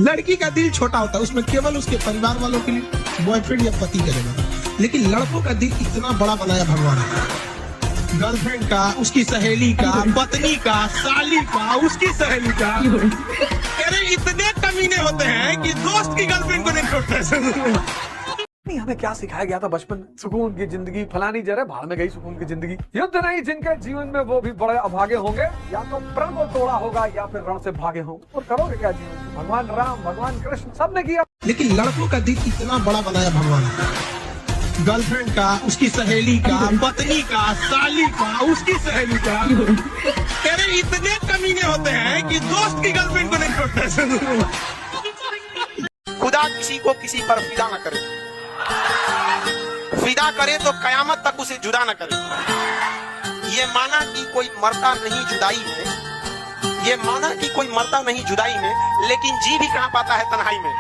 लड़की का दिल छोटा होता है, उसमें केवल उसके परिवार वालों के लिए बॉयफ्रेंड या पति करेगा, लेकिन लड़कों का दिल इतना बड़ा बनाया भगवान ने। गर्लफ्रेंड का, उसकी सहेली का, पत्नी का, साली का, उसकी सहेली का। अरे इतने कमीने होते हैं कि दोस्त की गर्लफ्रेंड को नहीं छोड़ते। हमें क्या सिखाया गया था बचपन? सुकून की जिंदगी फलानी जरा भाड़ में गई सुकून की जिंदगी। युद्ध नहीं जिनके जीवन में वो भी बड़े अभागे होंगे, या तो प्रण को तोड़ा होगा या फिर रण से भागे होंगे। और करोगे क्या जीवन? भगवान राम, भगवान कृष्ण सब ने किया, लेकिन लड़कों का दिल इतना बड़ा बनाया भगवान ने। गर्लफ्रेंड का, उसकी सहेली का, पत्नी का, साली का, उसकी सहेली का। अरे इतने कमीने होते हैं कि दोस्त की गर्लफ्रेंड को नहीं छोड़ते। खुदा किसी को किसी पर फिदा न करे, फिदा करे तो कयामत तक उसे जुदा न करे। ये माना कि कोई मरता नहीं जुदाई में, ये माना कि कोई मरता नहीं जुदाई में, लेकिन जी भी कहां पाता है तन्हाई में।